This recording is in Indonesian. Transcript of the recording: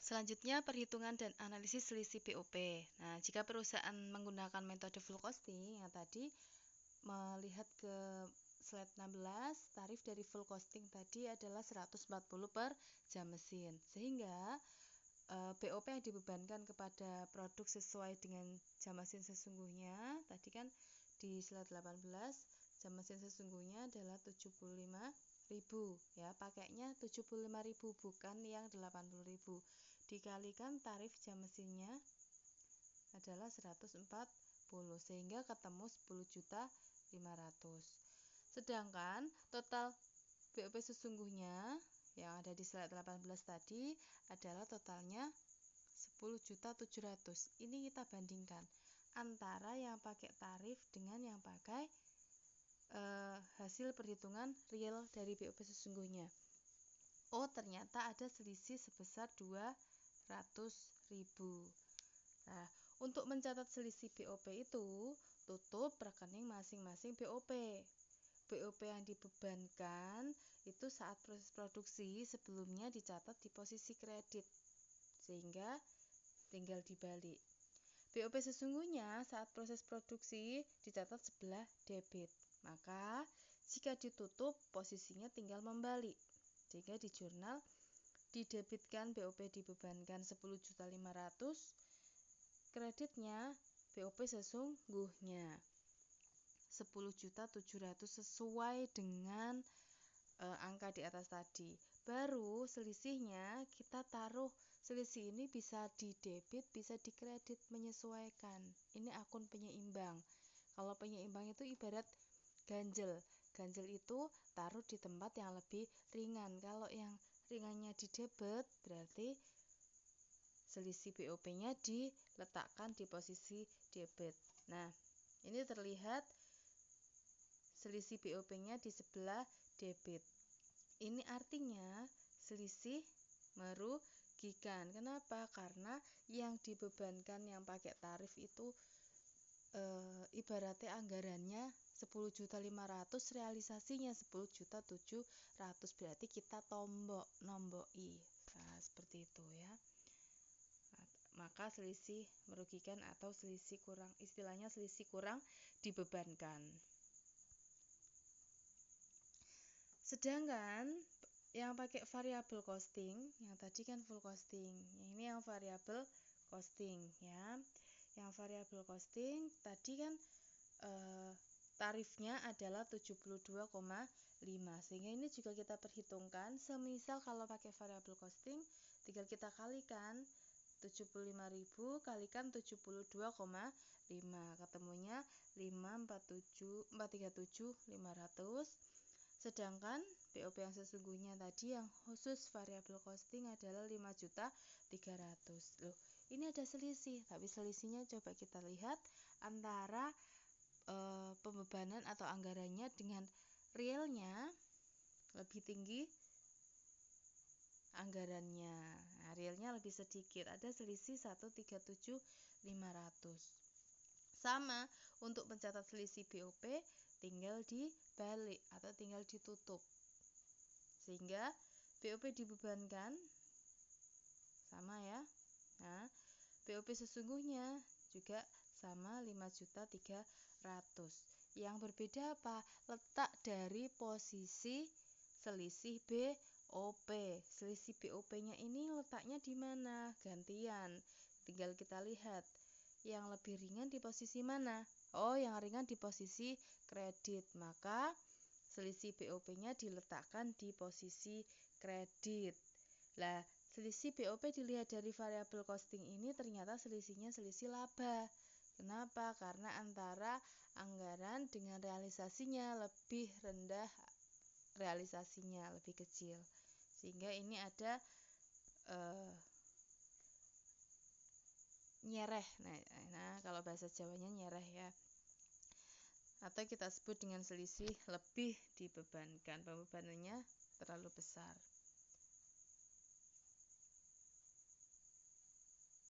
Selanjutnya, perhitungan dan analisis selisih BOP. Nah, jika perusahaan menggunakan metode full costing yang tadi, melihat ke slide 16, tarif dari full costing tadi adalah 140 per jam mesin. Sehingga BOP yang dibebankan kepada produk sesuai dengan jam mesin sesungguhnya, tadi kan di slide 18, jam mesin sesungguhnya adalah 75.000 ya, pakainya 75.000 bukan yang 80.000. Dikalikan tarif jam mesinnya adalah 140 sehingga ketemu 10.500.000. Sedangkan total BOP sesungguhnya yang ada di slide 18 tadi adalah totalnya 10.700.000. Ini kita bandingkan antara yang pakai tarif dengan yang pakai hasil perhitungan real dari BOP sesungguhnya. Oh, ternyata ada selisih sebesar 200.000. Nah, untuk mencatat selisih BOP itu, tutup rekening masing-masing BOP. BOP yang dibebankan itu saat proses produksi sebelumnya dicatat di posisi kredit, sehingga tinggal dibalik. BOP sesungguhnya saat proses produksi dicatat sebelah debit, maka jika ditutup posisinya tinggal membalik, sehingga di jurnal didebitkan BOP dibebankan 10.500.000, kreditnya BOP sesungguhnya 10.700.000 sesuai dengan angka di atas tadi. Baru selisihnya kita taruh, selisih ini bisa di debit, bisa di kredit, menyesuaikan. Ini akun penyeimbang. Kalau penyeimbang itu ibarat ganjel. Ganjel itu taruh di tempat yang lebih ringan. Kalau yang ringannya di debit, berarti selisih BOP-nya diletakkan di posisi debit. Nah, ini terlihat selisih BOP-nya di sebelah debit. Ini artinya selisih merugikan. Kenapa? Karena yang dibebankan yang pakai tarif itu ibaratnya anggarannya 10.500.000, realisasinya 10.700.000, berarti kita nomboi. Nah, seperti itu ya. Maka selisih merugikan atau selisih kurang, istilahnya selisih kurang dibebankan. Sedangkan yang pakai variable costing, yang tadi kan full costing, ini yang variable costing ya. Yang variable costing tadi kan tarifnya adalah 72,5, sehingga ini juga kita perhitungkan. Semisal kalau pakai variable costing, tinggal kita kalikan 75.000 kalikan 72,5, ketemunya 537.500. Sedangkan BOP yang sesungguhnya tadi yang khusus variable costing adalah 5.300.000. Loh, ini ada selisih, tapi selisihnya coba kita lihat antara pembebanan atau anggarannya dengan realnya lebih tinggi anggarannya. Nah, realnya lebih sedikit, ada selisih 137.500. Sama, untuk mencatat selisih BOP tinggal dibalik atau tinggal ditutup, sehingga BOP dibebankan sama ya. Nah, BOP sesungguhnya juga sama 5.300.000. Yang berbeda apa? Letak dari posisi selisih BOP. Selisih BOP-nya ini letaknya di mana? Gantian. Tinggal kita lihat yang lebih ringan di posisi mana. Oh, yang ringan di posisi kredit, maka selisih BOP-nya diletakkan di posisi kredit. Lah, selisih BOP dilihat dari variable costing ini ternyata selisihnya selisih laba. Kenapa? Karena antara anggaran dengan realisasinya lebih rendah, realisasinya lebih kecil. Sehingga ini ada nyereh. Nah, kalau bahasa Jawanya nyereh ya. Atau kita sebut dengan selisih lebih dibebankan, pembebanannya terlalu besar.